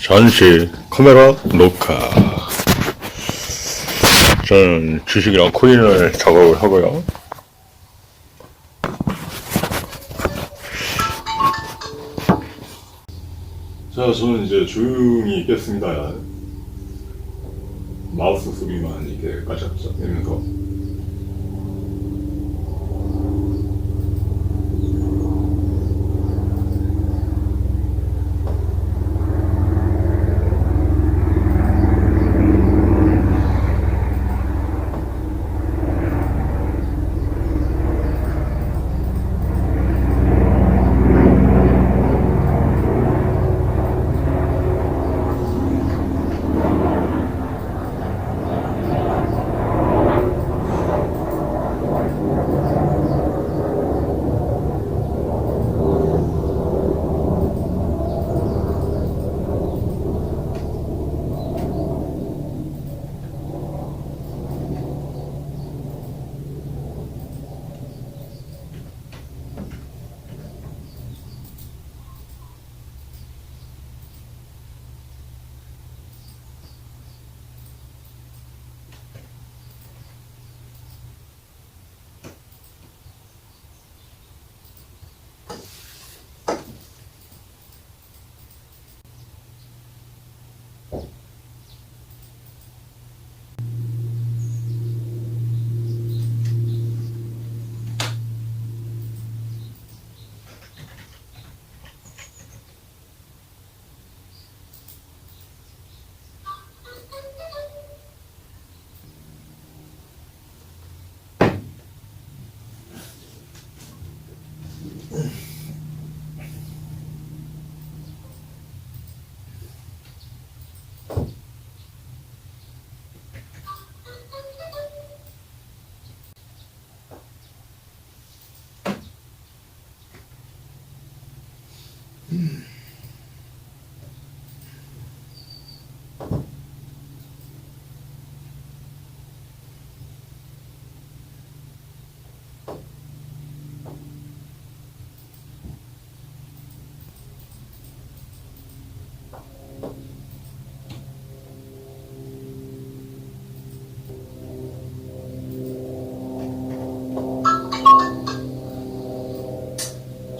전시 카메라 녹화. 저는 주식이랑 코인을 작업을 하고요. 자, 저는 이제 조용히 있겠습니다. 마우스 소리만 이렇게 까짝까짝 내면서.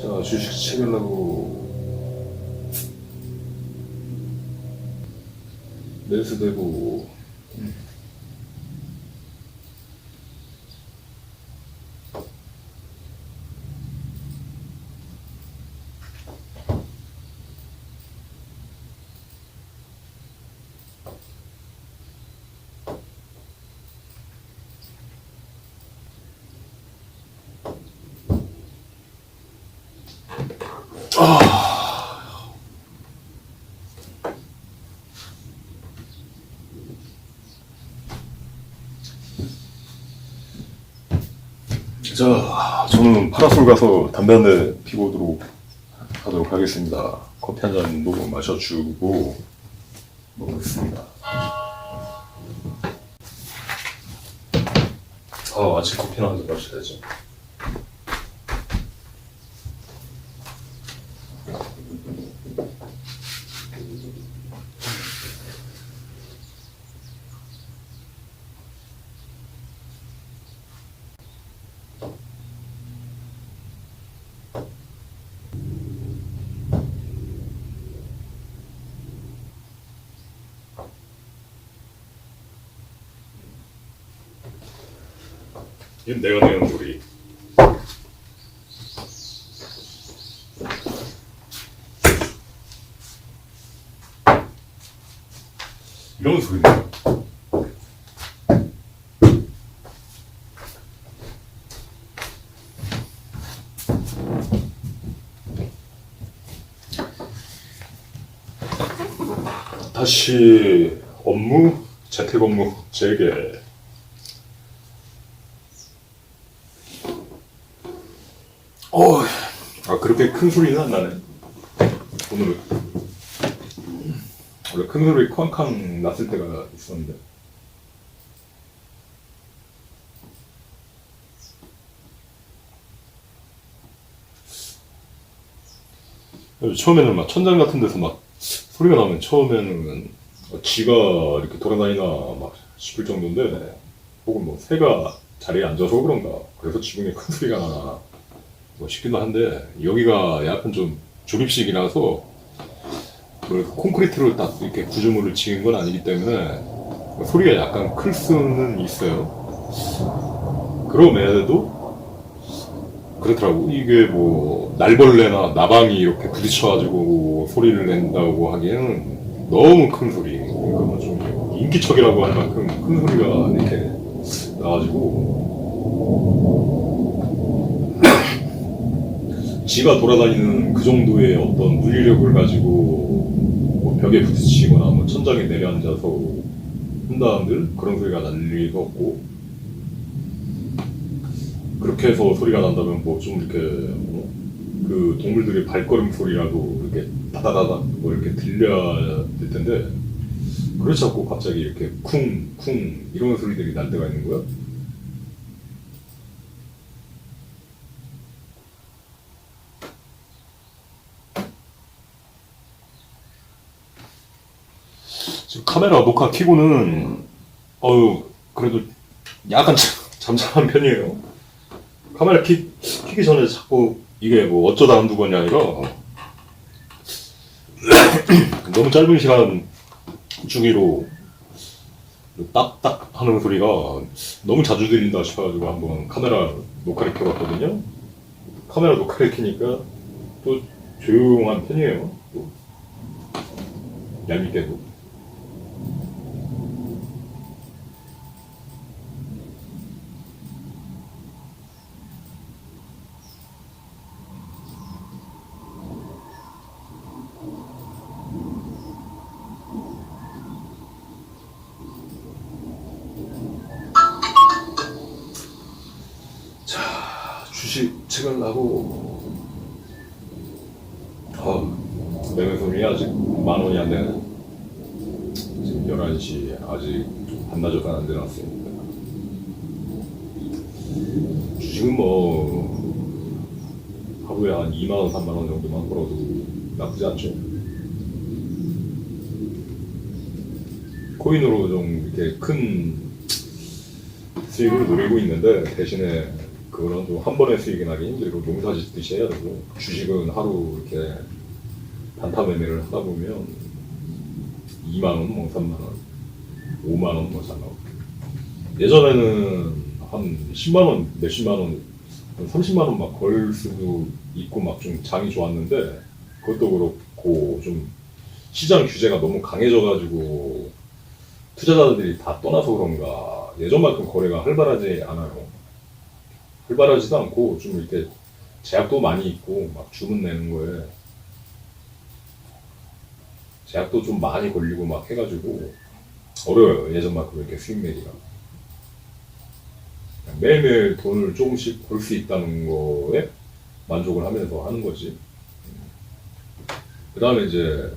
자, 주식 챙기려고 매수되고. 자, 저는 파라솔 가서 담배 한 대 피고 오도록 하도록 하겠습니다. 커피 한 잔도 마셔주고 먹겠습니다. 아침 커피나 한 잔 마셔야죠. 이건 내가 내는 소리. 이런 소리네요. 다시 업무, 재택업무 재개. 그렇게 큰 소리는 안 나네. 오늘은 원래 큰 소리 쾅쾅 났을 때가 있었는데. 처음에는 막 천장 같은 데서 막 소리가 나면 처음에는 쥐가 이렇게 돌아다니나 막 싶을 정도인데, 혹은 뭐 새가 자리에 앉아서 그런가, 그래서 지붕에 큰 소리가 나나 뭐 싶기도 한데, 여기가 약간 좀 조립식이라서 뭐 콘크리트로 딱 이렇게 구조물을 지은 건 아니기 때문에 소리가 약간 클 수는 있어요. 그럼에도 그렇더라고. 이게 뭐 날벌레나 나방이 이렇게 부딪혀가지고 소리를 낸다고 하기에는 너무 큰 소리. 그러니까 뭐좀 인기척이라고 할 만큼 큰 소리가 이렇게 나가지고, 쥐가 돌아다니는 그 정도의 어떤 물리력을 가지고 뭐 벽에 부딪히거나 뭐 천장에 내려앉아서 한다는들 그런 소리가 날 리가 없고, 그렇게 해서 소리가 난다면 뭐 좀 이렇게 그 동물들의 발걸음 소리라도 이렇게 다다다다 뭐 이렇게 들려야 될 텐데, 그렇지 않고 갑자기 이렇게 쿵쿵 이런 소리들이 날 때가 있는 거야. 지금 카메라 녹화 켜고는 그래도 약간 잠잠한 편이에요. 카메라 키기 전에 자꾸 이게 뭐 어쩌다 한두 번이 아니라 너무 짧은 시간 주기로 딱딱 하는 소리가 너무 자주 들린다 싶어가지고 한번 카메라 녹화를 켜봤거든요. 카메라 녹화를 켜니까 또 조용한 편이에요. 또 얄밉게도. 주식책을 하고 매매금이 아직 10,000원이 안 되는, 지금 11시 아직 좀 반나절간 안 되놨으니까 주식은 뭐 하루에 한 2만원 3만원 정도만 벌어도 나쁘지 않죠. 코인으로 좀 이렇게 큰 수익을 노리고 있는데, 대신에 그거는 좀 한 번에 수익이 나기 힘들고 농사 짓듯이 해야 되고, 주식은 하루 이렇게 단타 매매를 하다 보면 2만원, 뭐 3만원, 5만원 뭐 잘 나오고, 예전에는 한 10만원, 몇십만원, 한 30만원 막 걸 수도 있고 막 좀 장이 좋았는데, 그것도 그렇고 좀 시장 규제가 너무 강해져가지고 투자자들이 다 떠나서 그런가 예전만큼 거래가 활발하지 않아요. 활발하지도 않고 좀 이렇게 제약도 많이 있고, 막 주문 내는 거에 제약도 좀 많이 걸리고 막 해가지고 어려워요. 예전만큼 이렇게 수익 내기가. 매일매일 돈을 조금씩 벌 수 있다는 거에 만족을 하면서 하는 거지. 그 다음에 이제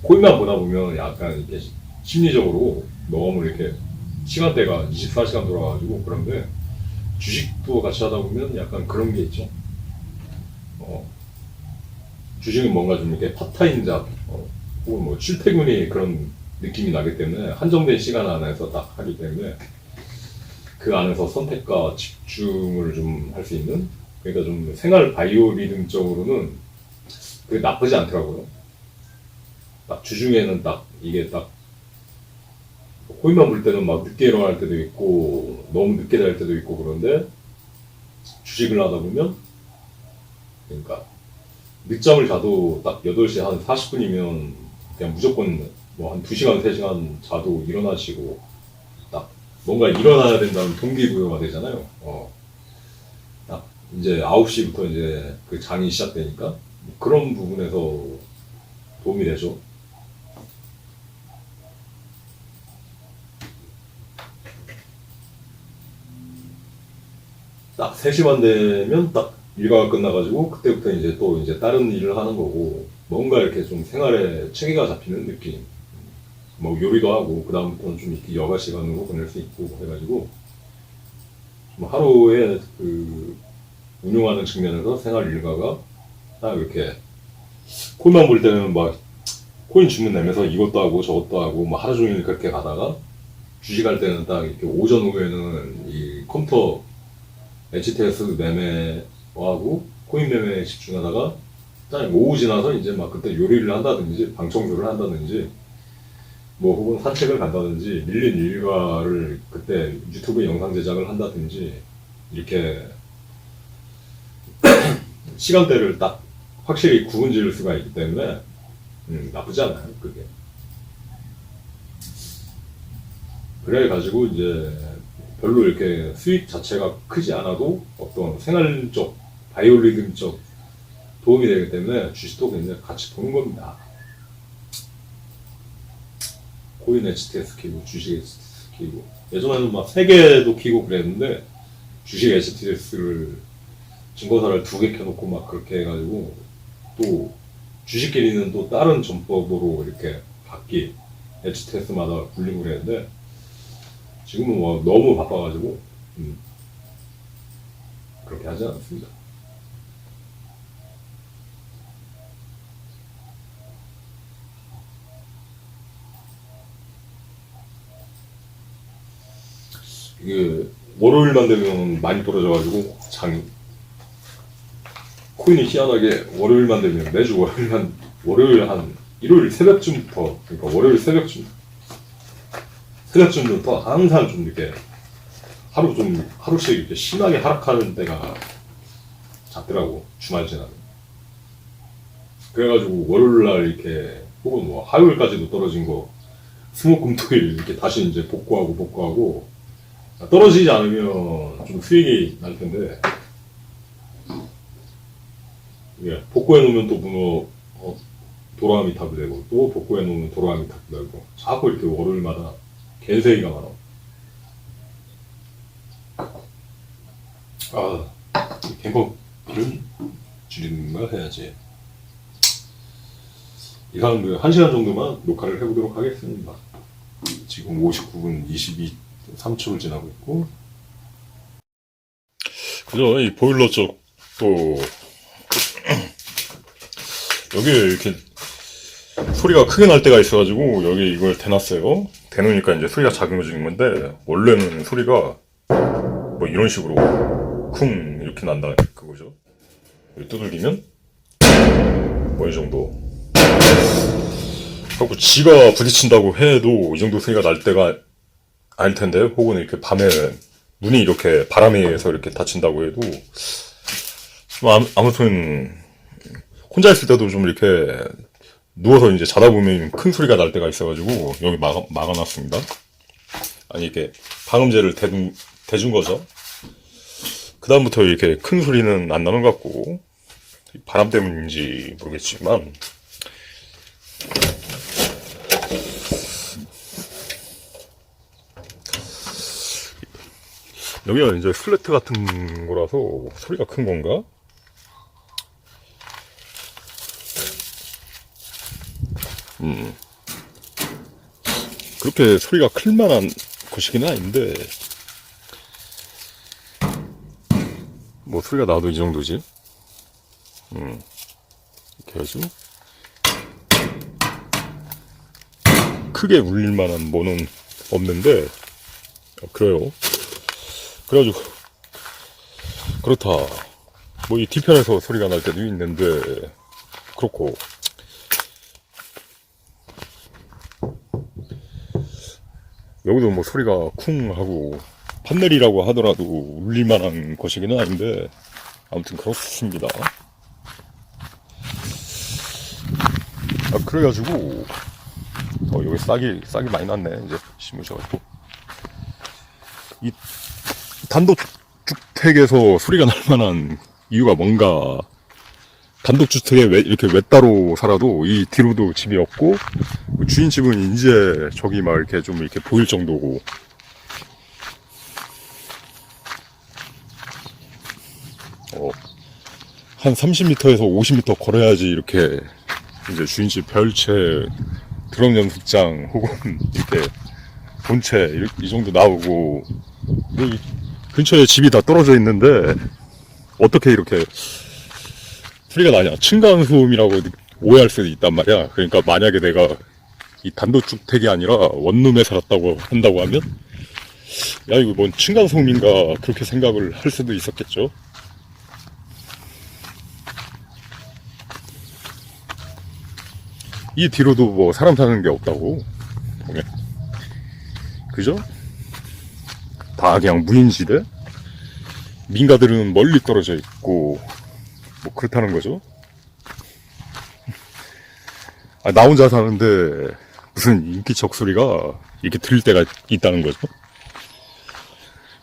코인만 보다 보면 약간 이렇게 심리적으로 너무 이렇게 시간대가 24시간 돌아가지고 그런데, 주식도 같이 하다 보면 약간 그런 게 있죠. 주식은 뭔가 좀 이렇게 파타임 잡, 혹은 뭐 출퇴근이 그런 느낌이 나기 때문에 한정된 시간 안에서 딱 하기 때문에 그 안에서 선택과 집중을 좀 할 수 있는, 그러니까 좀 생활 바이오리듬적으로는 그게 나쁘지 않더라고요. 딱 주중에는 딱 이게 딱 코인만 볼 때는 막 늦게 일어날 때도 있고 너무 늦게 잘 때도 있고, 그런데 주식을 하다 보면, 그러니까 늦잠을 자도 딱 8시 한 40분이면 그냥 무조건 뭐 한 2시간 3시간 자도 일어나시고, 딱 뭔가 일어나야 된다는 동기부여가 되잖아요. 딱 이제 9시부터 이제 그 장이 시작되니까 그런 부분에서 도움이 되죠. 딱 3시만 되면 딱 일과가 끝나가지고 그때부터 이제 또 이제 다른 일을 하는 거고, 뭔가 이렇게 좀 생활에 체계가 잡히는 느낌. 뭐 요리도 하고 그 다음부터는 좀 이렇게 여가 시간으로 보낼 수 있고 해가지고, 좀 하루에 그 운용하는 측면에서 생활 일과가 딱 이렇게, 코인만 볼 때는 막 코인 주문 내면서 이것도 하고 저것도 하고 뭐 하루 종일 그렇게 가다가 주식할 때는 딱 이렇게 오전 후에는 이 컴퓨터 HTS 매매하고 코인 매매에 집중하다가 딱 오후 지나서 이제 막 그때 요리를 한다든지 방 청소를 한다든지 뭐 혹은 산책을 간다든지 밀린 일과를 그때 유튜브 영상 제작을 한다든지 이렇게 시간대를 딱 확실히 구분 지을 수가 있기 때문에 나쁘지 않아요 그게. 그래가지고 이제 별로 이렇게 수익 자체가 크지 않아도 어떤 생활적 바이오리듬적 도움이 되기 때문에 주식도 굉장히 같이 보는 겁니다. 코인 HTS 키고 주식 HTS 키고 예전에는 막 3개도 키고 그랬는데 주식 HTS를 증거사를 2개 켜놓고 막 그렇게 해가지고 또 주식끼리는 또 다른 전법으로 이렇게 각기 HTS마다 굴리고 그랬는데 지금은 뭐 너무 바빠가지고 그렇게 하지 않습니다. 이게 월요일만 되면 많이 떨어져가지고 장이 코인이 희한하게 월요일만 되면 매주 월요일 한 일요일 새벽쯤부터 그러니까 월요일 새벽쯤부터 항상 좀 이렇게 하루씩 이렇게 심하게 하락하는 때가 잦더라고 주말 지나면. 그래가지고 월요일날 이렇게 혹은 뭐 화요일까지도 떨어진 거 수목금토일 이렇게 다시 이제 복구하고 떨어지지 않으면 좀 수익이 날 텐데, 예, 복구해 놓으면 또 문어 도라미 탑이 되고, 또 복구해 놓으면 도라미 탑이 되고, 자꾸 이렇게 월요일마다 개세기가 많아. 갱법 이런 줄이는 걸 해야지. 이상 1시간 정도만 녹화를 해보도록 하겠습니다. 지금 59분 23초를 지나고 있고, 그죠? 이 보일러 쪽도 여기 이렇게 소리가 크게 날 때가 있어가지고 여기 이걸 대놨어요. 대놓으니까 이제 소리가 작아지는 건데, 원래는 소리가 뭐 이런 식으로 쿵 이렇게 난다 그거죠. 여기 두들기면 뭐 이 정도. 그리고 지가 부딪힌다고 해도 이 정도 소리가 날 때가 아닐 텐데, 혹은 이렇게 밤에 문이 이렇게 바람에 의해서 이렇게 닫힌다고 해도 아무튼 혼자 있을 때도 좀 이렇게 누워서 이제 자다 보면 큰 소리가 날 때가 있어가지고 여기 막아놨습니다. 아니 이렇게 방음제를 대준 거죠. 그 다음부터 이렇게 큰 소리는 안 나는 것 같고, 바람 때문인지 모르겠지만 여기가 이제 플래트 같은 거라서 소리가 큰 건가? 그렇게 소리가 클 만한 곳이긴 아닌데, 뭐 소리가 나도 이 정도지. 이렇게 해가지고 크게 울릴 만한 뭐는 없는데, 그래요. 그래가지고 그렇다. 뭐 이 뒤편에서 소리가 날 때도 있는데 그렇고, 여기도 뭐 소리가 쿵 하고 판넬이라고 하더라도 울릴 만한 것이기는 아닌데, 아무튼 그렇습니다. 그래가지고 여기 싹이 많이 났네. 이제 심으셔가지고 이 단독주택에서 소리가 날 만한 이유가 뭔가. 단독주택에 이렇게 외따로 살아도 이 뒤로도 집이 없고, 주인 집은 이제 저기 막 이렇게 좀 이렇게 보일 정도고, 한 30m에서 50m 걸어야지 이렇게 이제 주인 집 별채, 드럼 연습장 혹은 이렇게 본채 이 정도 나오고, 이 근처에 집이 다 떨어져 있는데 어떻게 이렇게 소리가 나냐. 층간소음이라고 오해할 수도 있단 말이야. 그러니까 만약에 내가 이 단독주택이 아니라 원룸에 살았다고 한다고 하면 야 이거 뭔 층간소음인가 그렇게 생각을 할 수도 있었겠죠. 이 뒤로도 뭐 사람 사는 게 없다고 보면 그죠? 다 그냥 무인지대? 민가들은 멀리 떨어져 있고 뭐 그렇다는 거죠. 아, 나 혼자 사는데 무슨 인기척 소리가 이렇게 들릴 때가 있다는 거죠.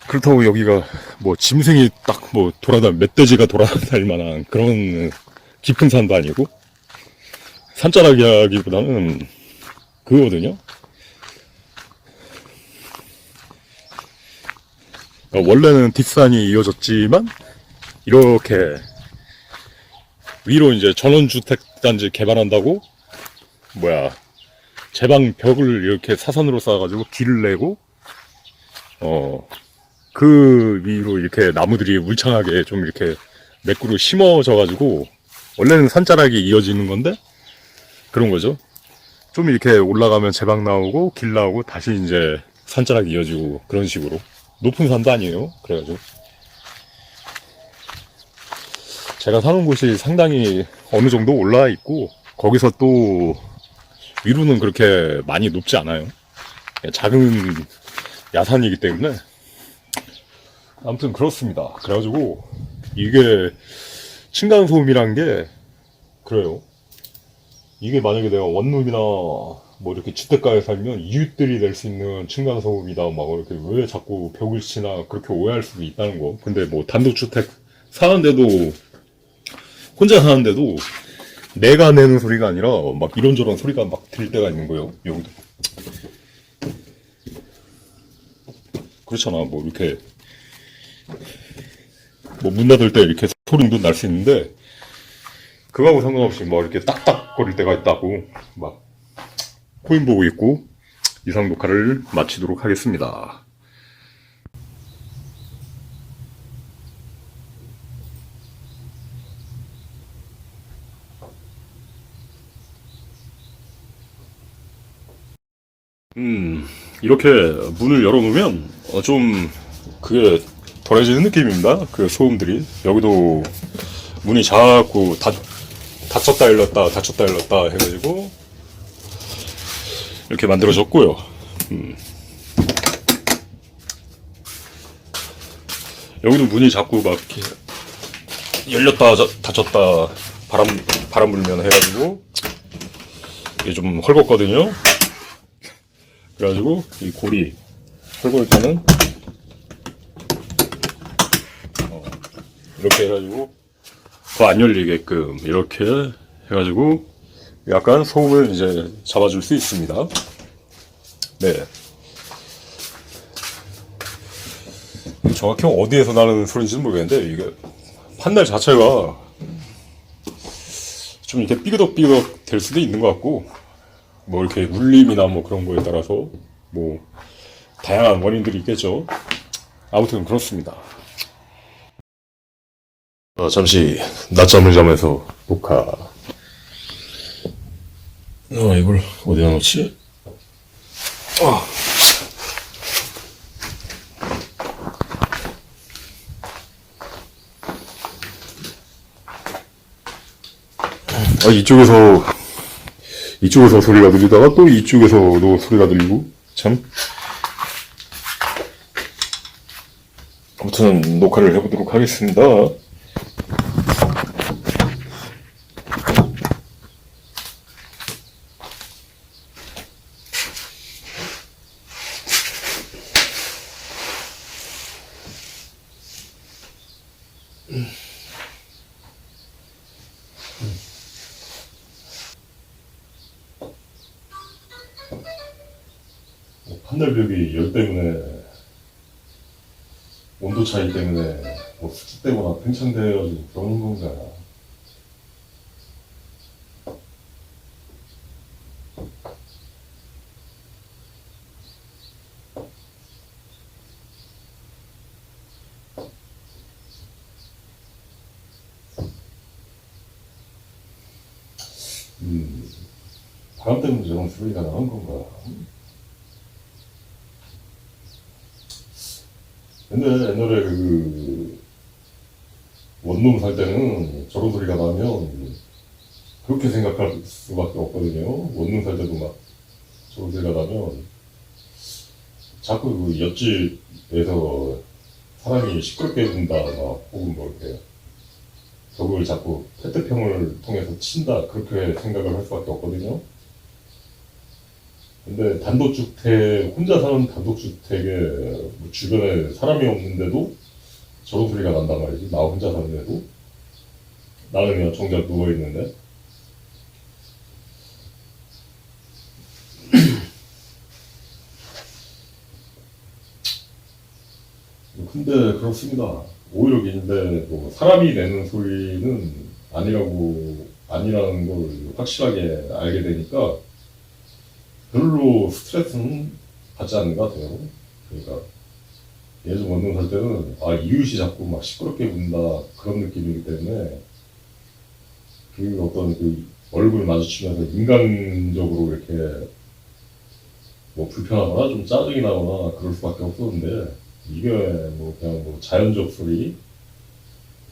그렇다고 여기가 뭐 짐승이 딱 뭐 멧돼지가 돌아다닐 만한 그런 깊은 산도 아니고 산자락이라기보다는 그거거든요. 그러니까 원래는 뒷산이 이어졌지만 이렇게 위로 이제 전원주택단지 개발한다고 제방 벽을 이렇게 사선으로 쌓아가지고 길을 내고 그 위로 이렇게 나무들이 울창하게 좀 이렇게 몇 그루 심어져가지고 원래는 산자락이 이어지는 건데 그런 거죠. 좀 이렇게 올라가면 제방 나오고 길 나오고 다시 이제 산자락이 이어지고 그런 식으로 높은 산도 아니에요. 그래가지고 제가 사는 곳이 상당히 어느 정도 올라와 있고 거기서 또 위로는 그렇게 많이 높지 않아요. 작은 야산이기 때문에 아무튼 그렇습니다. 그래가지고 이게 층간소음이란 게 그래요. 이게 만약에 내가 원룸이나 뭐 이렇게 주택가에 살면 이웃들이 낼 수 있는 층간소음이다 막 이렇게 왜 자꾸 벽을 치나 그렇게 오해할 수도 있다는 거. 근데 뭐 단독주택 사는데도 혼자 사는데도 내가 내는 소리가 아니라 막 이런저런 소리가 막 들릴 때가 있는 거예요. 여기도 그렇잖아. 뭐 이렇게 뭐 문 닫을 때 이렇게 소리도 날 수 있는데 그거하고 상관없이 뭐 이렇게 딱딱거릴 때가 있다고 막 코인 보고 있고 이상 녹화를 마치도록 하겠습니다. 이렇게 문을 열어놓으면 좀 그게 덜해지는 느낌입니다. 그 소음들이. 여기도 문이 자꾸 닫혔다 열렸다 닫혔다 열렸다 해가지고 이렇게 만들어졌고요. 여기도 문이 자꾸 막 이렇게 열렸다 닫혔다 바람 불면 해가지고 이게 좀 헐겁거든요. 그래가지고 이 고리 헐거울 때는 이렇게 해가지고 더 안 열리게끔 이렇게 해가지고 약간 소음을 이제 잡아줄 수 있습니다. 네. 정확히 어디에서 나는 소리인지는 모르겠는데 이게 판넬 자체가 좀 이렇게 삐그덕삐그덕 될 수도 있는 것 같고 뭐 이렇게 울림이나 뭐 그런 거에 따라서 뭐 다양한 원인들이 있겠죠. 아무튼 그렇습니다. 잠시 낮잠을 자면서 녹화. 이걸 어디다 놓지? 이쪽에서 소리가 들리다가 또 이쪽에서도 소리가 들리고 참. 아무튼 녹화를 해보도록 하겠습니다. 판넬벽이 열 때문에 온도 차이 때문에 뭐 수축되거나 팽창되어지고 그러는 건가. 바람 때문에 저런 소리가 나는 건가? 근데 옛날에 원룸 살 때는 저런 소리가 나면 그렇게 생각할 수밖에 없거든요. 원룸 살 때도 막 저런 소리가 나면 자꾸 그 옆집에서 사람이 시끄럽게 군다, 막 혹은 뭐 이렇게 벽을 자꾸 페트병을 통해서 친다, 그렇게 생각을 할 수밖에 없거든요. 근데 단독주택, 혼자 사는 단독주택에 뭐 주변에 사람이 없는데도 저런 소리가 난단 말이지. 나 혼자 사는데도. 나는 그냥 정작 누워있는데. 근데 그렇습니다. 오히려 근데 뭐 사람이 내는 소리는 아니라는 걸 확실하게 알게 되니까 별로 스트레스는 받지 않는 것 같아요. 그러니까 예전 원룸 살 때는 이웃이 자꾸 막 시끄럽게 군다, 그런 느낌이기 때문에 그 어떤 그 얼굴 마주치면서 인간적으로 이렇게 뭐 불편하거나 좀 짜증이 나거나 그럴 수밖에 없었는데, 이게 뭐 그냥 뭐 자연적 소리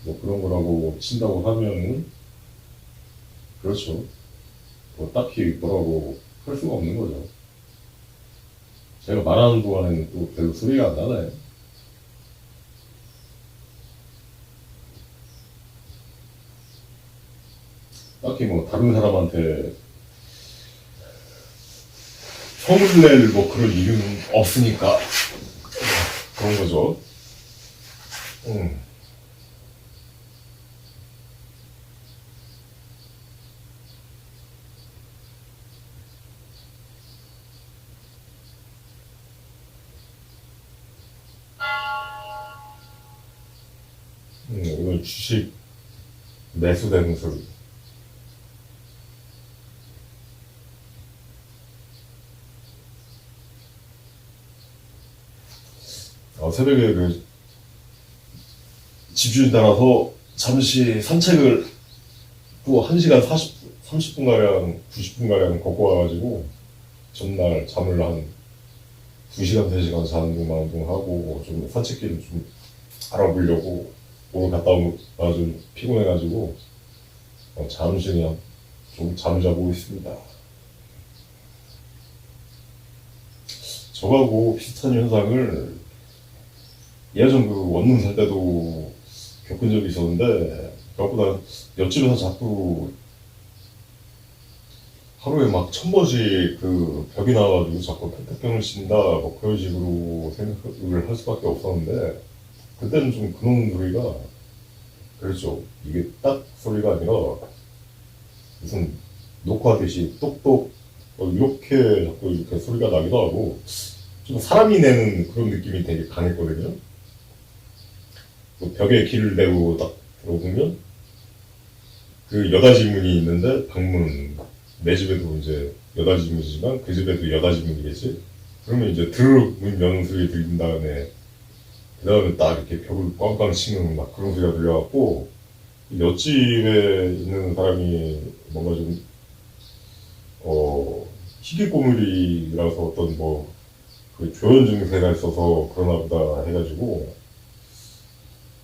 뭐 그런 거라고 친다고 하면은 그렇죠. 뭐 딱히 뭐라고 할 수가 없는 거죠. 제가 말하는 동안에는 또 별로 소리가 안 나나요? 딱히 뭐 다른 사람한테 성을 낼 뭐 그런 이유는 없으니까 그런 거죠. 오늘 주식 매수되는 소리. 새벽에 집주인 따라서 잠시 산책을 또 1시간 30분가량, 90분가량 걷고 와가지고 전날 잠을 한 2시간, 3시간 자는 둥 하고 좀 산책길을 좀 알아보려고 오늘 갔다 와서 좀 피곤해가지고 잠시 그냥 좀 잠을 자고 있습니다. 저하고 비슷한 현상을 예전 원룸 살 때도 겪은 적이 있었는데, 그것보다 옆집에서 자꾸 하루에 막 1000번씩 벽이 나와가지고 자꾸 페트병을 친다, 뭐 그런 식으로 생각을 할 수밖에 없었는데, 그때는 좀 그런 소리가, 그렇죠. 이게 딱 소리가 아니라 무슨 녹화하듯이 똑똑 이렇게 자꾸 이렇게 소리가 나기도 하고, 좀 사람이 내는 그런 느낌이 되게 강했거든요. 벽에 길을 대고 딱 들어보면 여다지 문이 있는데, 방문, 내 집에도 이제 여다지 문이지만 그 집에도 여다지 문이겠지. 그러면 이제 문 여는 소리 들린 다음에 그 다음에 딱 이렇게 벽을 꽝꽝 치는 막 그런 소리가 들려갖고, 옆집에 있는 사람이 뭔가 좀 희귀꼬물이라서 어떤 조현 증세가 있어서 그러나 보다 해가지고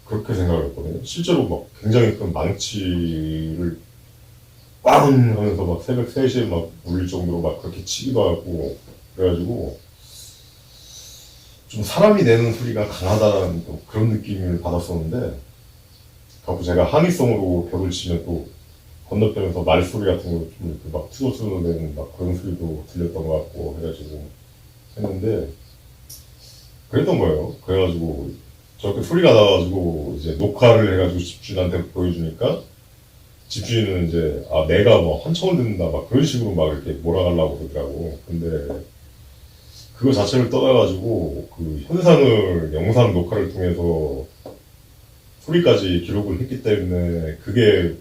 그렇게 생각을 했거든요. 실제로 막 굉장히 큰 망치를 빵 하면서 막 새벽 3시에 막 울릴 정도로 막 그렇게 치기도 하고, 그래가지고 좀 사람이 내는 소리가 강하다는 또 그런 느낌을 받았었는데, 자꾸 제가 항의성으로 벽을 치면 또 건너편에서 말소리 같은 거 좀 이렇게 막 투소투소되는 막 그런 소리도 들렸던 것 같고 해가지고 했는데, 그랬던 거예요. 그래가지고 저렇게 소리가 나가지고 이제 녹화를 해가지고 집주인한테 보여주니까, 집주인은 이제 내가 뭐 환청을 듣는다 막 그런 식으로 막 이렇게 몰아가려고 그러더라고. 근데 그거 자체를 떠나가지고 현상을 영상 녹화를 통해서 소리까지 기록을 했기 때문에 그게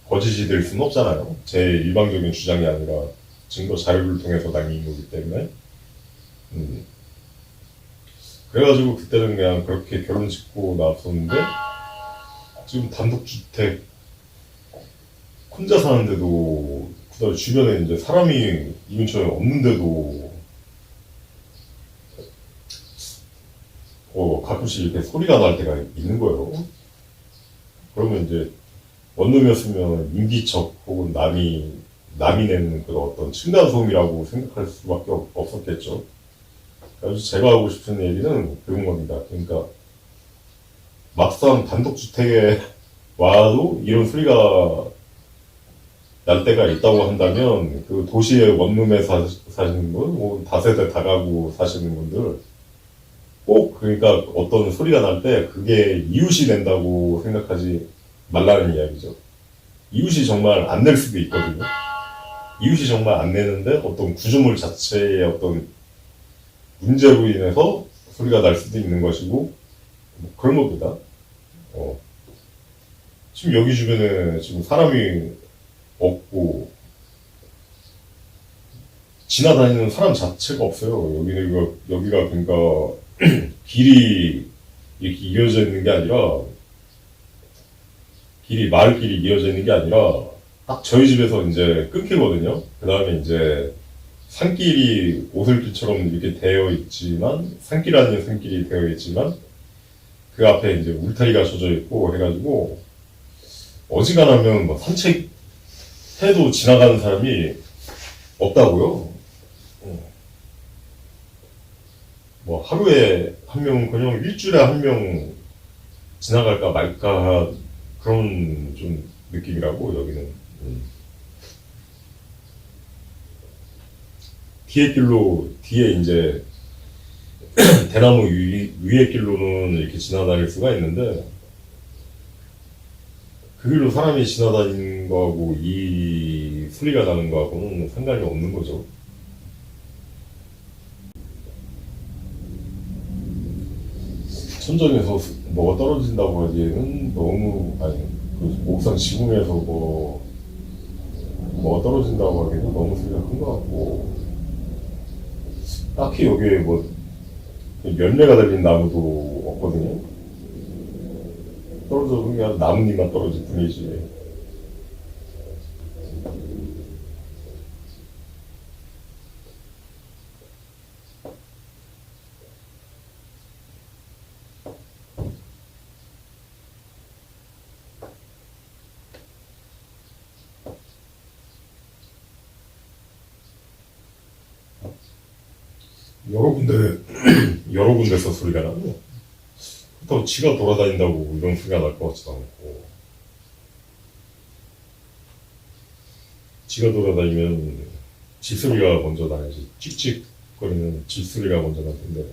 거짓이 될 수는 없잖아요. 제 일방적인 주장이 아니라 증거 자료를 통해서 남긴 거기 때문에. 그래가지고 그때는 그냥 그렇게 결론 짓고 나왔었는데, 지금 단독주택 혼자 사는데도 그다음에 주변에 이제 사람이 이 근처에 없는데도 가끔씩 이렇게 소리가 날 때가 있는 거예요. 그러면 이제 원룸이었으면 인기척 혹은 남이 내는 그런 어떤 층간소음이라고 생각할 수밖에 없었겠죠. 그래서 제가 하고 싶은 얘기는 그런 겁니다. 그러니까 막상 단독주택에 와도 이런 소리가 날 때가 있다고 한다면 그 도시의 원룸에 사시는 분, 혹은 다세대 다가구 사시는 분들 꼭 그러니까 어떤 소리가 날 때 그게 이웃이 낸다고 생각하지 말라는 이야기죠. 이웃이 정말 안 낼 수도 있거든요. 이웃이 정말 안 내는데 어떤 구조물 자체의 어떤 문제로 인해서 소리가 날 수도 있는 것이고 뭐 그런 겁니다. 지금 여기 주변에 지금 사람이 없고 지나다니는 사람 자체가 없어요. 여기가 그러니까 길이 이렇게 이어져 있는 게 아니라 마을길이 이어져 있는 게 아니라 딱 저희 집에서 이제 끊기거든요. 그 다음에 이제 산길이 오솔길처럼 이렇게 되어 있지만 산길 아닌 산길이 되어 있지만 그 앞에 이제 울타리가 젖어 있고 해가지고 어지간하면 뭐 산책해도 지나가는 사람이 없다고요. 뭐 하루에 한 명은커녕 일주일에 한 명 지나갈까 말까 그런 좀 느낌이라고 여기는. 뒤에 이제 대나무 위의 길로는 이렇게 지나다닐 수가 있는데 그 길로 사람이 지나다니는 거하고 이 소리가 나는 거하고는 상관이 없는 거죠. 천정에서 뭐가 떨어진다고 하기에는 너무 그 옥상 지붕에서 뭐가 떨어진다고 하기에는 너무 소리가 큰 것 같고 딱히 여기에 뭐 열매가 달린 나무도 없거든요. 떨어져도 그냥 나뭇잎만 떨어질 뿐이지. 여러 군데서 소리가 나고, 그렇다고 지가 돌아다닌다고 이런 소리가 날 것 같지도 않고, 지가 돌아다니면 쥐소리가 먼저 나야지, 찍찍거리는 쥐소리가 먼저 날 텐데.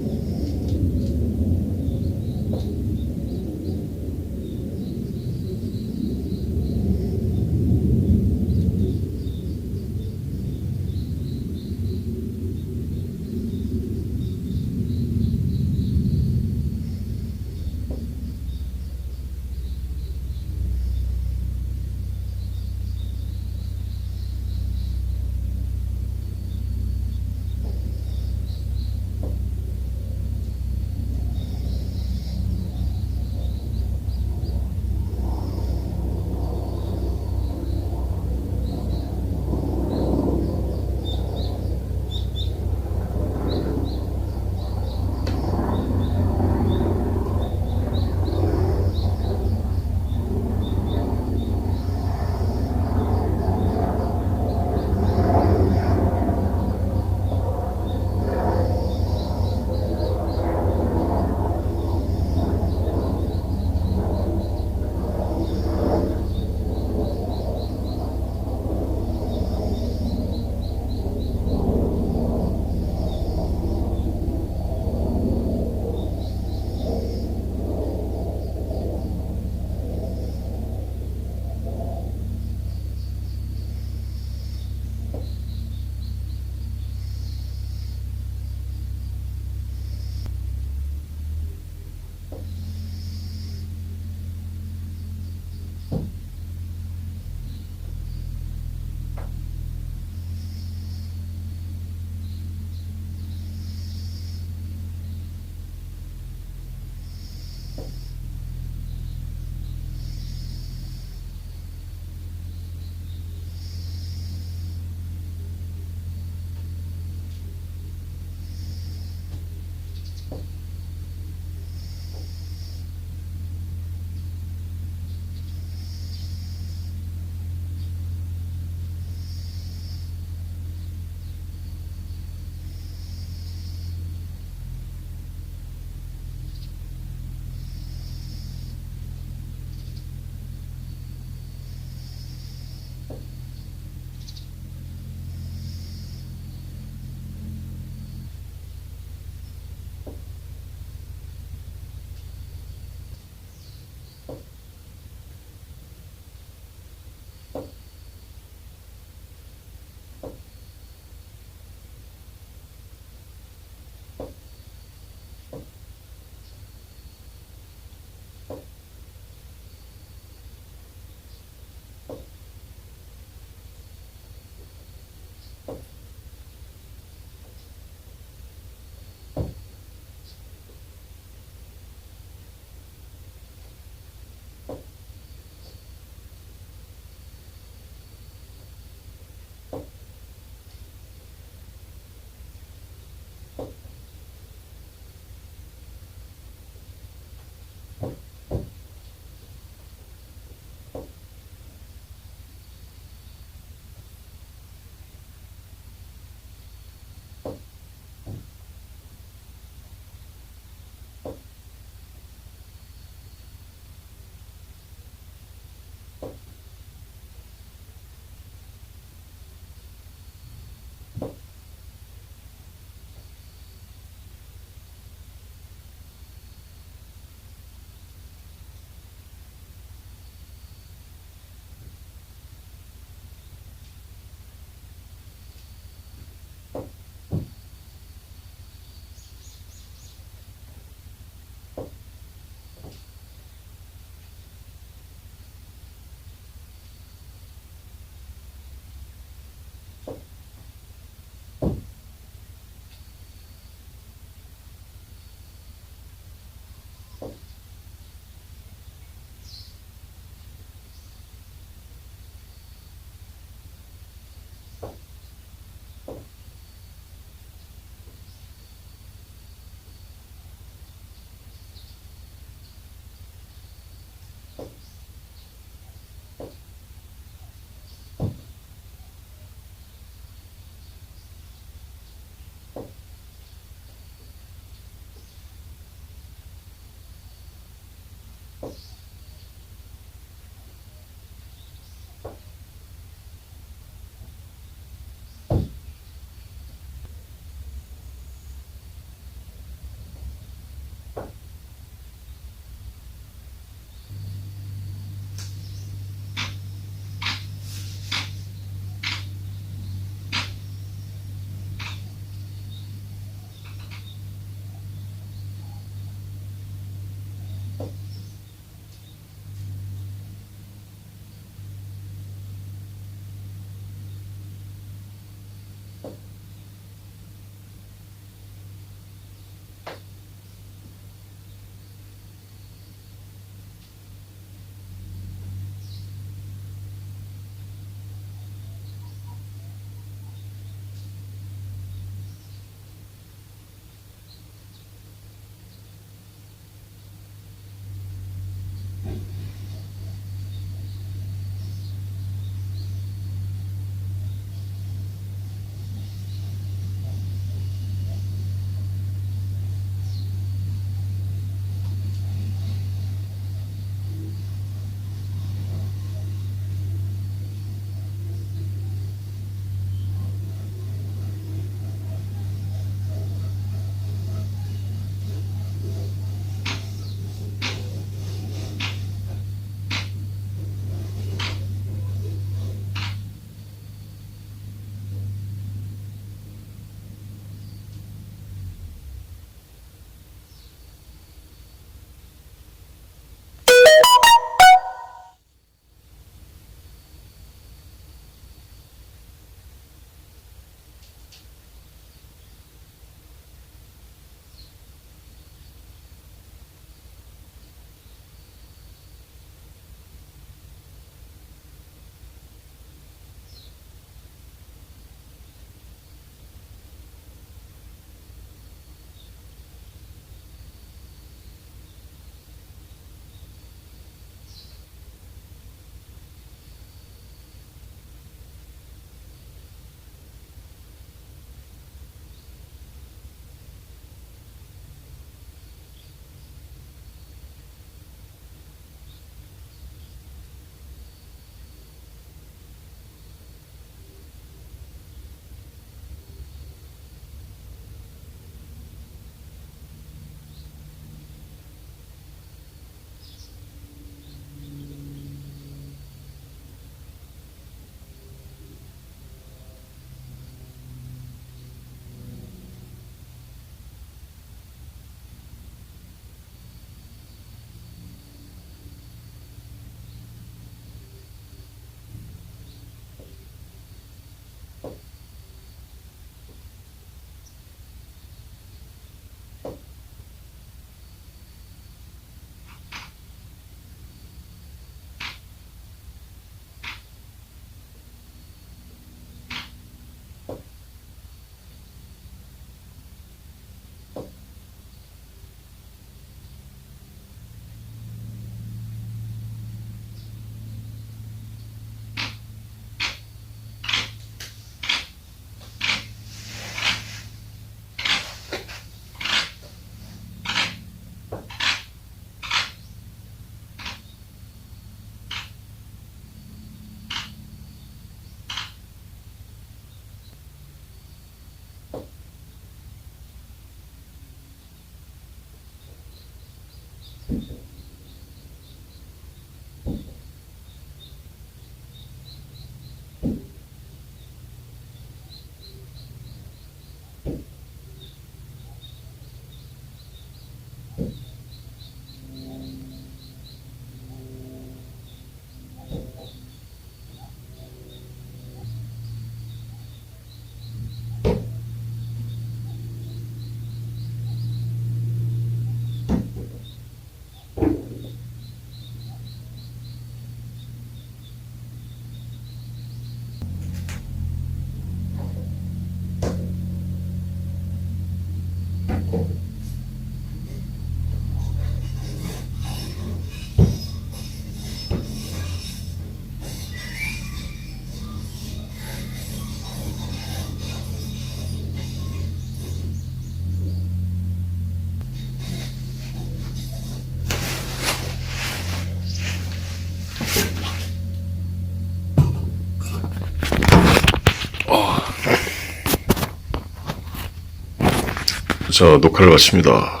자, 녹화를 마칩니다.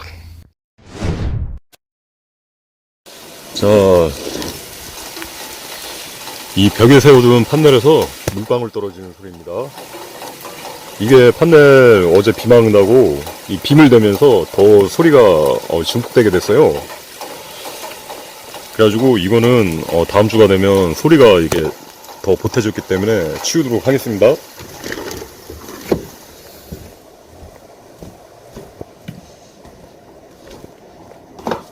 자, 이 벽에 세워둔 판넬에서 물방울 떨어지는 소리입니다. 이게 판넬 어제 비 막는다고 이 빔을 대면서 더 소리가 증폭되게 됐어요. 그래가지고 이거는 다음 주가 되면 소리가 이게 더 보태졌기 때문에 치우도록 하겠습니다.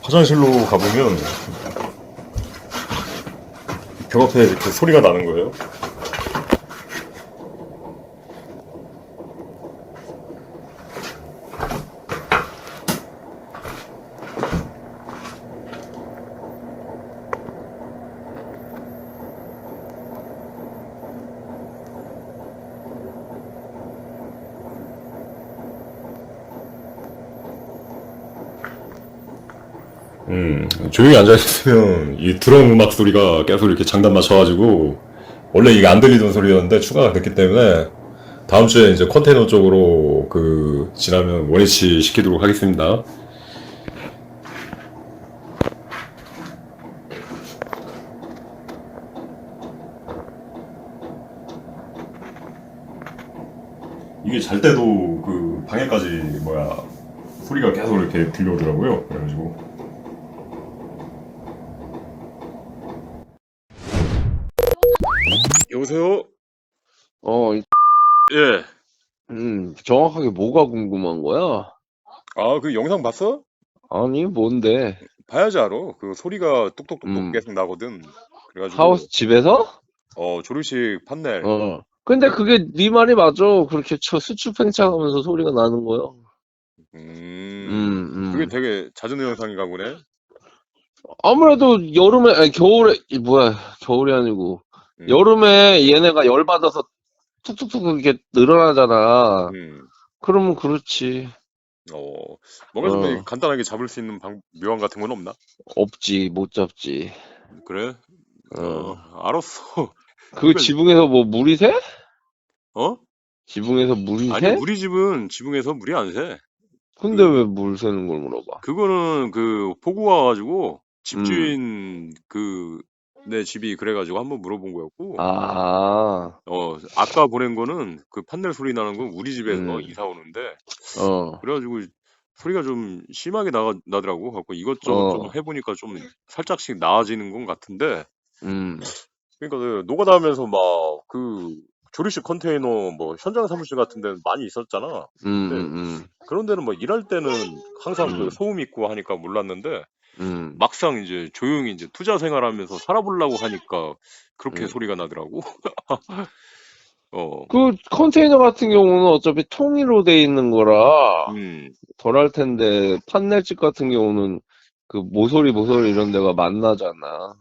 화장실로 가보면 벽 앞에 이렇게 소리가 나는 거예요. 조용히 앉아있으면 이 드럼 음악 소리가 계속 이렇게 장단 맞춰가지고 원래 이게 안 들리던 소리였는데 추가가 됐기 때문에 다음 주에 이제 컨테이너 쪽으로 지나면 원위치 시키도록 하겠습니다. 이게 잘 때도 방에까지 소리가 계속 이렇게 들려오더라고요. 그래가지고 여보세요? 예. 정확하게 뭐가 궁금한 거야? 아, 그 영상 봤어? 아니, 뭔데? 봐야지 알아. 그 소리가 뚝뚝뚝뚝 음, 계속 나거든. 그래가지고 하우스 집에서? 조립식 판넬. 근데 그게 네 말이 맞아. 그렇게 수축팽창하면서 소리가 나는 거야. 그게 음. 되게 자주 나는 영상인가 보네. 아무래도 여름에, 아니, 겨울에, 겨울이 아니고, 음, 여름에 얘네가 열받아서 툭툭툭 이렇게 늘어나잖아. 음. 그러면 그렇지. 뭔가 좀 어, 간단하게 잡을 수 있는 묘안 같은 건 없나? 없지, 못 잡지. 그래? 어, 알았어. 그 그러니까 지붕에서 뭐 물이 새? 어? 지붕에서 물이 아니 새? 우리 집은 지붕에서 물이 안 새. 근데 그 왜 물 새는 걸 물어봐? 그거는 폭우 와가지고 음. 집주인 내 집이 그래가지고 한번 물어본 거였고, 아, 아까 보낸 거는 그 판넬 소리 나는 건 우리 집에서 음, 이사 오는데, 어, 그래가지고 소리가 좀 심하게 나더라고. 갖고 이것저것 좀 어, 해보니까 좀 살짝씩 나아지는 건 같은데, 음, 그러니까 노가다하면서 막 조립식 컨테이너 현장 사무실 같은 데는 많이 있었잖아. 음, 근데 음, 그런 데는 일할 때는 항상 음, 소음 있고 하니까 몰랐는데, 음, 막상 이제 조용히 이제 투자 생활하면서 살아보려고 하니까 그렇게 음. 소리가 나더라고. 어, 그 컨테이너 같은 경우는 어차피 통일로 돼 있는 거라 음. 덜 할 텐데, 판넬집 같은 경우는 그 모서리 이런 데가 만나잖아.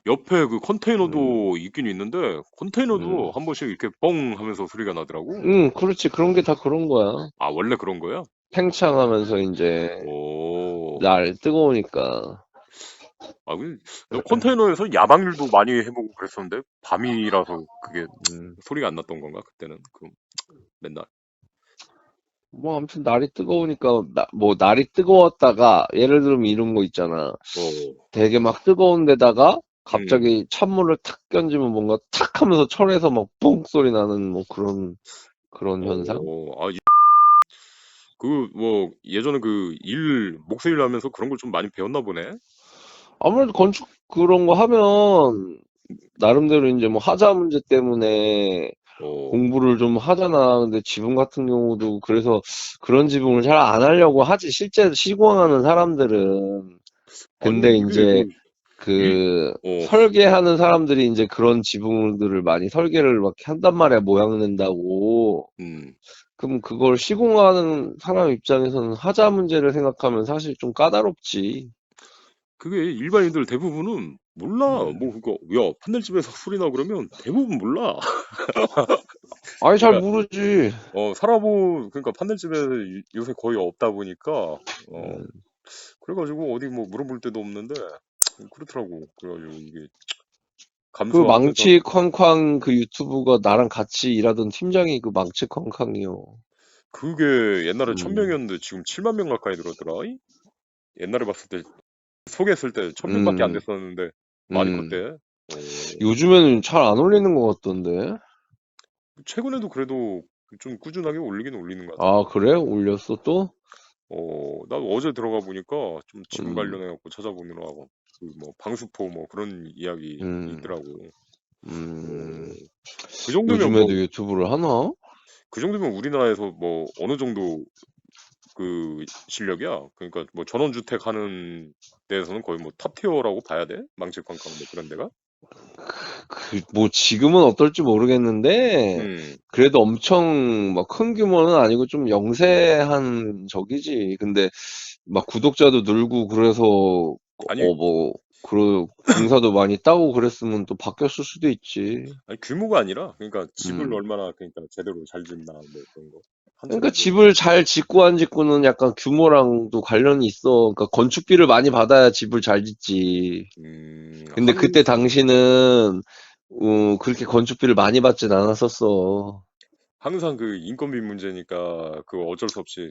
옆에 그 음, 컨테이너도 있긴 있는데, 컨테이너도 음, 한 번씩 이렇게 뻥 하면서 소리가 나더라고. 그렇지. 그런 게 다 그런 거야. 아, 원래 그런 거야? 팽창하면서 이제 오. 날 뜨거우니까. 너 컨테이너에서 야방일도 많이 해보고 그랬었는데, 밤이라서 그게 음. 소리가 안 났던 건가? 그때는. 맨날. 뭐 아무튼 날이 뜨거우니까 뭐 날이 뜨거웠다가 예를 들면 이런 거 있잖아. 어, 되게 막 뜨거운 데다가 음, 갑자기 찬물을 탁 끼얹으면 뭔가 탁 하면서 철에서 막 뿡 소리 나는 뭐 그런 현상? 뭐, 예전에 목소리를 하면서 그런 걸 좀 많이 배웠나 보네? 아무래도 건축 그런 거 하면 나름대로 이제 뭐 하자 문제 때문에 어, 공부를 좀 하잖아. 근데 지붕 같은 경우도 그래서 그런 지붕을 잘 안 하려고 하지. 실제 시공하는 사람들은. 아니, 근데 이게 이제 일, 그 어, 설계하는 사람들이 이제 그런 지붕들을 많이 설계를 막 한단 말이야. 모양 낸다고. 음, 그럼 그걸 시공하는 사람 입장에서는 하자 문제를 생각하면 사실 좀 까다롭지. 그게 일반인들 대부분은 몰라. 음. 뭐, 야, 판넬집에서 소리 나 그러면 대부분 몰라. 아니, 잘 그러니까, 모르지. 그러니까 판넬집에 요새 거의 없다 보니까, 음. 그래가지고 어디 뭐 물어볼 데도 없는데, 그렇더라고. 그래가지고 이게 그 감수하면서 망치 쾅쾅 그 유튜브가 나랑 같이 일하던 팀장이 그 망치 쾅쾅이요. 그게 옛날에 음. 1000명이었는데 지금 7만 명 가까이 늘었더라. 옛날에 봤을 때 소개했을 때 1000명밖에 안 음. 됐었는데 많이 음. 컸대. 요즘에는 잘 안 올리는 것 같던데. 최근에도 그래도 좀 꾸준하게 올리긴 올리는 것 아, 같은데. 그래? 올렸어 또? 나도 어제 들어가 보니까 좀 지붕 음. 관련해갖고 찾아보느라 그 뭐 방수포 뭐 그런 이야기 음. 있더라고. 음. 어, 그 정도면 요즘에도 유튜브를 하나? 그 정도면 우리나라에서 뭐 어느 정도 그 실력이야. 그러니까 뭐 전원주택 하는 데에서는 거의 뭐 탑티어라고 봐야 돼. 망치광광 뭐 그런 데가. 뭐 지금은 어떨지 모르겠는데 음, 그래도 엄청 막 큰 규모는 아니고 좀 영세한 적이지. 근데 막 구독자도 늘고 그래서 아니, 뭐 그 공사도 많이 따고 그랬으면 또 바뀌었을 수도 있지. 아니 규모가 아니라 그러니까 집을 음. 얼마나 그러니까 제대로 잘 짓나 뭐 그런 거. 그러니까 한눈에 보이는. 집을 잘 짓고 안 짓고는 약간 규모랑도 관련이 있어. 그러니까 건축비를 많이 받아야 집을 잘 짓지. 근데 그때 한국은 당시는 그렇게 건축비를 많이 받진 않았었어. 항상 그 인건비 문제니까 그 어쩔 수 없이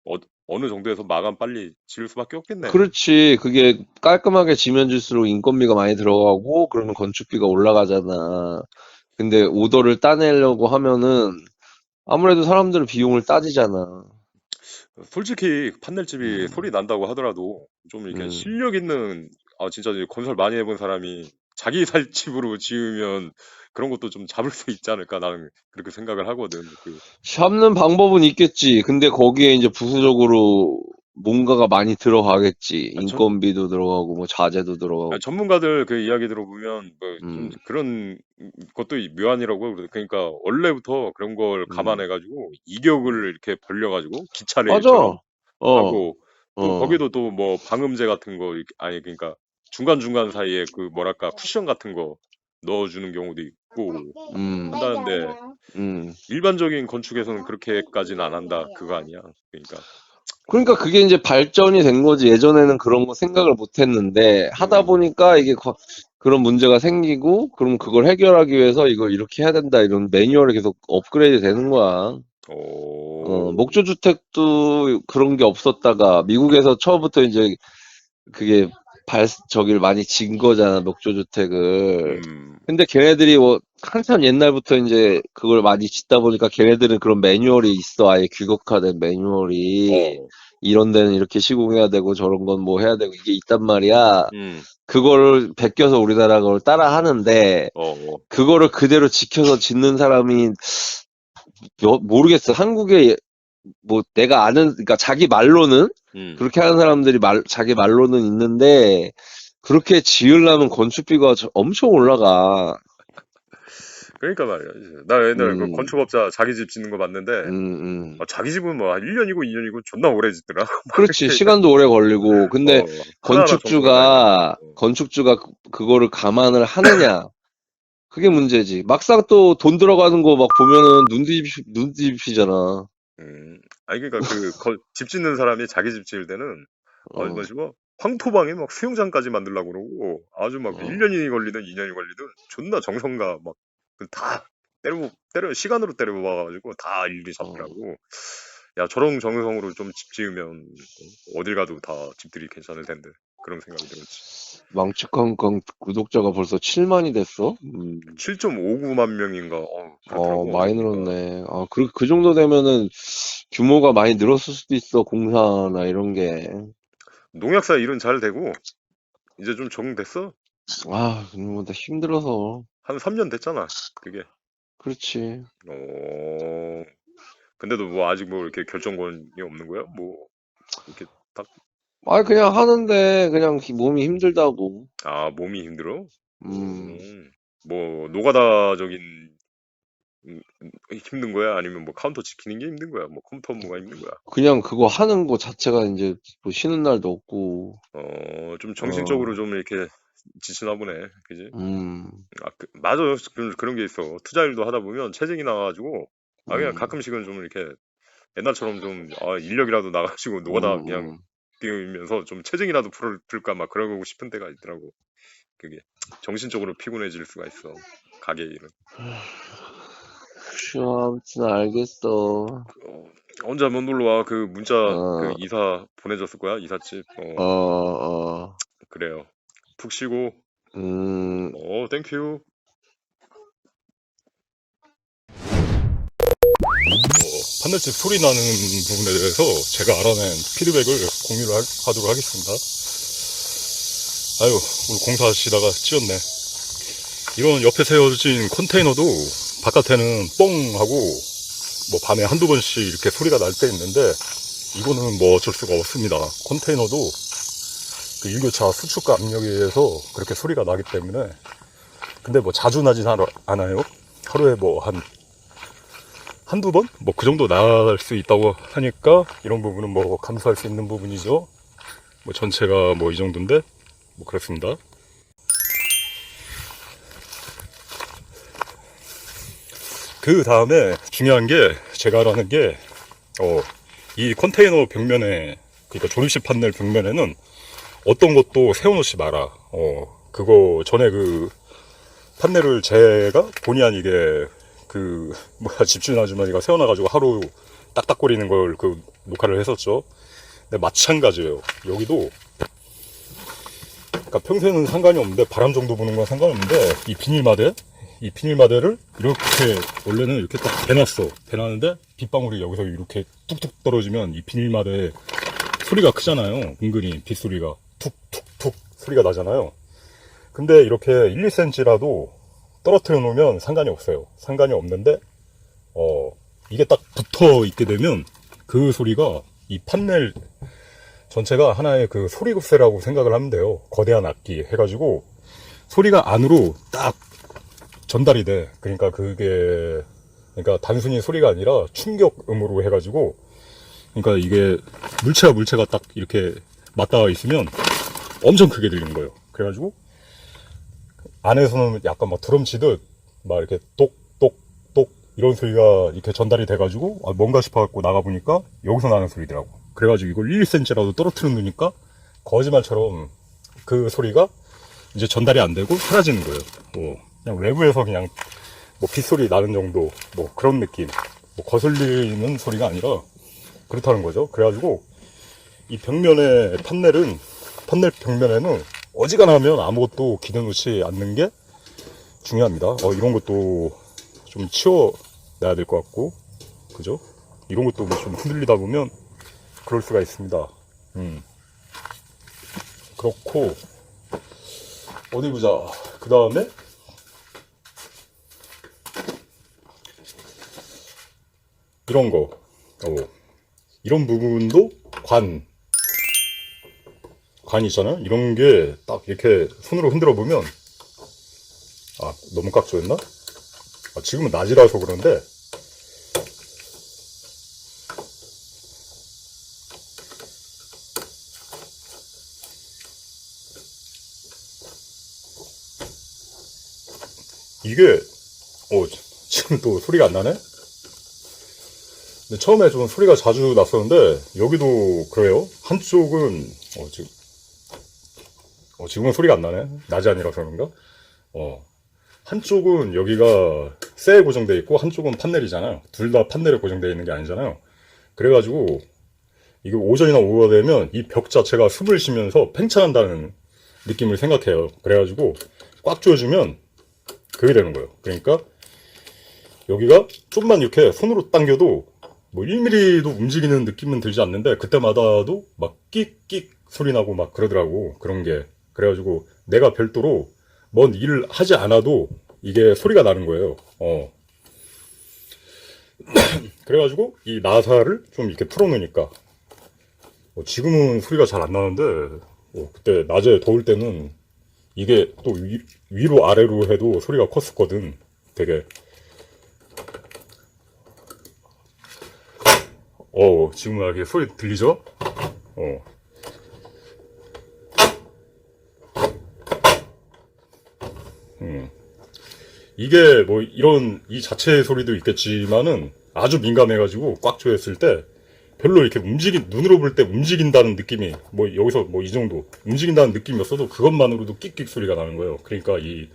어, 어느 정도에서 마감 빨리 지을 수밖에 없겠네. 그렇지. 그게 깔끔하게 지면 질수록 인건비가 많이 들어가고 그러면 건축비가 올라가잖아. 근데 오더를 따내려고 하면은 아무래도 사람들은 비용을 따지잖아. 솔직히 판넬집이 소리 음, 난다고 하더라도 좀 이렇게 음. 실력 있는 진짜 이제 건설 많이 해본 사람이 자기 살 집으로 지으면 그런 것도 좀 잡을 수 있지 않을까 나는 그렇게 생각을 하거든. 잡는 방법은 있겠지. 근데 거기에 이제 부수적으로 뭔가가 많이 들어가겠지. 아, 전, 인건비도 들어가고 뭐 자재도 들어가고. 전문가들 그 이야기 들어보면 뭐 좀 음, 그런 것도 묘안이라고 그러니까 원래부터 그런 걸 음. 감안해가지고 이격을 이렇게 벌려가지고 기차레일처럼 맞아. 어, 하고 또 어, 거기도 또 뭐 방음제 같은 거 아니 그러니까 중간중간 사이에 그 뭐랄까 쿠션 같은 거 넣어주는 경우도 있고 한다는데 음. 일반적인 건축에서는 그렇게까지는 안 한다 그거 아니야. 그러니까 그러니까 그게 이제 발전이 된 거지. 예전에는 그런 거 생각을 못 했는데 하다 음, 보니까 이게 그런 문제가 생기고 그럼 그걸 해결하기 위해서 이걸 이렇게 해야 된다 이런 매뉴얼이 계속 업그레이드 되는 거야. 어, 목조 주택도 그런 게 없었다가 미국에서 처음부터 이제 그게 저기를 많이 진 거잖아, 목조주택을. 음, 근데 걔네들이 뭐, 한참 옛날부터 이제 그걸 많이 짓다 보니까 걔네들은 그런 매뉴얼이 있어. 아예 규격화된 매뉴얼이. 어, 이런 데는 이렇게 시공해야 되고 저런 건 뭐 해야 되고 이게 있단 말이야. 음, 그거를 베껴서 우리나라가 그걸 따라 하는데, 어. 그거를 그대로 지켜서 짓는 사람이 모르겠어. 한국에 뭐 내가 아는 그러니까 자기 말로는 음. 그렇게 하는 사람들이 자기 말로는 있는데 그렇게 지으려면 건축비가 엄청 올라가. 그러니까 말이야. 나 옛날에 그 음, 건축업자 자기 집 짓는 거 봤는데, 음. 자기 집은 뭐 1년이고 2년이고 존나 오래 짓더라. 막 그렇지. 그러니까, 시간도 오래 걸리고. 근데 하나하나 점수를 많이 받고. 건축주가 그거를 감안을 하느냐. 그게 문제지. 막상 또 돈 들어가는 거 막 보면은 눈 뒤집히잖아. 아니, 그러니까 집 짓는 사람이 자기 집 지을 때는, 어, 뭐지고, 황토방에 막 수영장까지 만들려고 그러고, 아주 막 어, 1년이 걸리든 2년이 걸리든 존나 정성가 막, 다 시간으로 때려봐가지고 다 일일이 어. 잡더라고. 야, 저런 정성으로 좀 집 지으면 어딜 가도 다 집들이 괜찮을 텐데. 그런 생각이 들었지. 망치컨컨 구독자가 벌써 7만이 됐어? 7.59만 명인가? 그렇더라고. 많이 보니까. 늘었네. 그 정도 되면은 규모가 많이 늘었을 수도 있어, 공사나 이런 게. 농약사 일은 잘 되고, 이제 좀 적응됐어? 뭐, 나 힘들어서. 한 3년 됐잖아, 그게. 그렇지. 어, 근데도 뭐 아직 뭐 이렇게 결정권이 없는 거야? 뭐, 이렇게 딱, 그냥 하는데, 그냥 몸이 힘들다고. 몸이 힘들어? 음, 뭐, 노가다적인 힘든 거야? 아니면 뭐 카운터 지키는 게 힘든 거야? 뭐 컴퓨터 업무가 힘든 거야? 그냥 그거 하는 거 자체가 이제 뭐 쉬는 날도 없고, 좀 정신적으로 어, 좀 이렇게 지치나 보네. 그지? 음, 맞아. 그런 게 있어. 투자 일도 하다 보면 체증이 나가지고, 그냥 음, 가끔씩은 좀 이렇게 옛날처럼 좀, 인력이라도 나가지고 노가다 그냥 음. 뛰면서 좀 체증이라도 풀까 막 그러고 싶은 때가 있더라고. 그게. 정신적으로 피곤해질 수가 있어. 가게 일은. 아무튼 알겠어. 언제 한번 놀러 와. 그 문자, 그 어, 이사 보내줬을 거야? 이삿집. 어, 어, 그래요. 푹 쉬고, 음, 땡큐. 판넬집 소리 나는 부분에 대해서 제가 알아낸 피드백을 공유를 하도록 하겠습니다. 아유, 오늘 공사하시다가 찌었네. 이런 옆에 세워진 컨테이너도 바깥에는 뻥 하고 뭐 밤에 한두 번씩 이렇게 소리가 날 때 있는데, 이거는 뭐 어쩔 수가 없습니다. 컨테이너도 그 일교차 수축과 압력에 의해서 그렇게 소리가 나기 때문에. 근데 뭐 자주 나진 않아요. 하루에 뭐 한두 번? 뭐 그 정도 날 수 있다고 하니까 이런 부분은 뭐 감수할 수 있는 부분이죠. 뭐 전체가 뭐 이 정도인데 뭐 그렇습니다. 그 다음에 중요한 게, 제가 알아낸 게, 이 컨테이너 벽면에, 그러니까 조립식 판넬 벽면에는 어떤 것도 세워놓지 마라. 그거 전에 그 판넬을 제가 본의 아니게 집주인 아주머니가 세워놔가지고 하루 딱딱거리는 걸 녹화를 했었죠. 근데 마찬가지예요. 여기도, 그러니까 평소에는 상관이 없는데, 바람 정도 부는 건 상관없는데, 이 비닐마대를 이렇게 원래는 이렇게 딱 대놨어. 대놨는데 빗방울이 여기서 이렇게 뚝뚝 떨어지면 이 비닐마대 소리가 크잖아요. 은근히 빗소리가 툭툭툭 소리가 나잖아요. 근데 이렇게 1, 2cm라도 떨어뜨려 놓으면 상관이 없어요. 상관이 없는데 이게 딱 붙어 있게 되면 그 소리가 이 판넬 전체가 하나의 그 소리급세라고 생각을 하면 돼요. 거대한 악기 해가지고 소리가 안으로 딱 전달이 돼. 그러니까 단순히 소리가 아니라 충격음으로 해가지고, 그러니까 이게 물체가 딱 이렇게 맞닿아 있으면 엄청 크게 들리는 거예요. 그래가지고 안에서는 약간 막 드럼 치듯 막 이렇게 똑똑똑 이런 소리가 이렇게 전달이 돼가지고 뭔가 싶어갖고 나가보니까 여기서 나는 소리더라고. 그래가지고 이걸 1cm라도 떨어뜨려 놓으니까 거짓말처럼 그 소리가 이제 전달이 안 되고 사라지는 거예요. 그냥 외부에서 그냥 뭐 빗소리 나는 정도, 뭐 그런 느낌, 뭐 거슬리는 소리가 아니라 그렇다는 거죠. 그래가지고 이 판넬 벽면에는 어지간하면 아무것도 기대놓지 않는 게 중요합니다. 이런 것도 좀 치워내야 될 것 같고, 그죠? 이런 것도 뭐 좀 흔들리다 보면 그럴 수가 있습니다. 그렇고, 어디 보자. 그 다음에 이런 거, 이런 부분도 관 있잖아요. 이런 게 딱 이렇게 손으로 흔들어 보면, 너무 깍조였나? 지금은 낮이라서 그런데, 이게, 지금 또 소리가 안 나네? 근데 처음에 좀 소리가 자주 났었는데, 여기도 그래요. 한쪽은, 지금은 소리가 안 나네. 낮이 아니라서 그런가? 한쪽은 여기가 쇠에 고정되어 있고, 한쪽은 판넬이잖아요. 둘 다 판넬에 고정되어 있는 게 아니잖아요. 그래가지고 이게 오전이나 오후가 되면 이 벽 자체가 숨을 쉬면서 팽창한다는 느낌을 생각해요. 그래가지고 꽉 조여주면 그게 되는 거예요. 그러니까 여기가 좀만 이렇게 손으로 당겨도 뭐 1mm도 움직이는 느낌은 들지 않는데 그때마다도 막 끽끽 소리 나고 막 그러더라고. 그런 게. 그래가지고 내가 별도로 뭔 일을 하지 않아도 이게 소리가 나는 거예요. 그래가지고 이 나사를 좀 이렇게 풀어놓으니까 지금은 소리가 잘 안 나는데 그때 낮에 더울 때는 이게 또 위로 아래로 해도 소리가 컸었거든. 되게 지금 이렇게 소리 들리죠? 이게 뭐 이런 이 자체의 소리도 있겠지만은 아주 민감해가지고 꽉 조였을 때 별로 이렇게 눈으로 볼 때 움직인다는 느낌이 뭐 여기서 뭐 이 정도 움직인다는 느낌이었어도 그것만으로도 끽끽 소리가 나는 거예요. 그러니까 이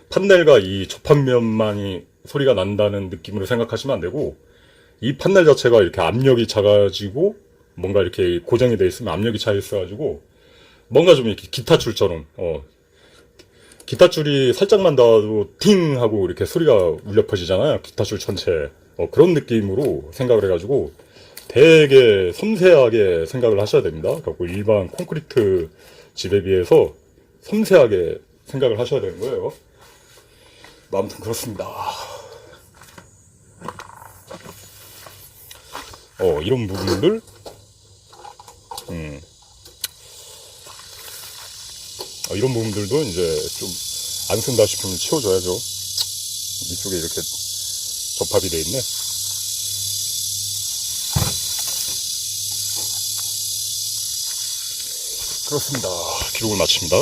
판넬과 이 접합면만이 소리가 난다는 느낌으로 생각하시면 안 되고 이 판넬 자체가 이렇게 압력이 작아지고 뭔가 이렇게 고정이 돼 있으면 압력이 차 있어가지고 뭔가 좀 이렇게 기타줄처럼 기타줄이 살짝만 닿아도 팅 하고 이렇게 소리가 울려 퍼지잖아요. 기타줄 전체 그런 느낌으로 생각을 해가지고 되게 섬세하게 생각을 하셔야 됩니다. 그래갖고 일반 콘크리트 집에 비해서 섬세하게 생각을 하셔야 되는 거예요. 아무튼 그렇습니다. 이런 부분들 이런 부분들도 이제 좀 안 쓴다 싶으면 치워줘야죠. 이쪽에 이렇게 접합이 돼 있네. 그렇습니다. 기록을 마칩니다.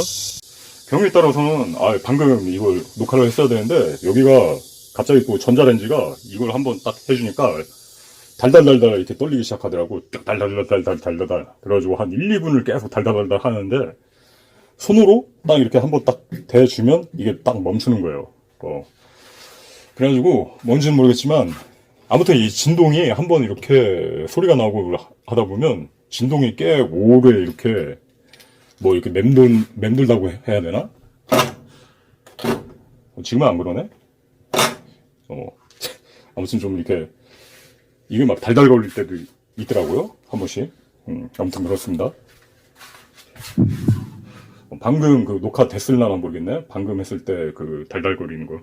경우에 따라서는 방금 이걸 녹화를 했어야 되는데 여기가 갑자기 또 전자레인지가 이걸 한번 딱 해주니까 달달달달 이렇게 떨리기 시작하더라고. 달달달달달달달. 그래가지고 한 1, 2분을 계속 달달달달 하는데 손으로 딱 이렇게 한번 딱 대주면 이게 딱 멈추는 거예요. 그래가지고 뭔지는 모르겠지만 아무튼 이 진동이 한번 이렇게 소리가 나고 하다 보면 진동이 꽤 오래 이렇게 뭐 이렇게 맴돌다고 해야 되나? 지금은 안 그러네? 아무튼 좀 이렇게 이게 막 달달거릴 때도 있더라고요. 한 번씩. 아무튼 그렇습니다. 방금 그 녹화 됐을라나 모르겠네. 방금 했을 때 그 달달거리는 거.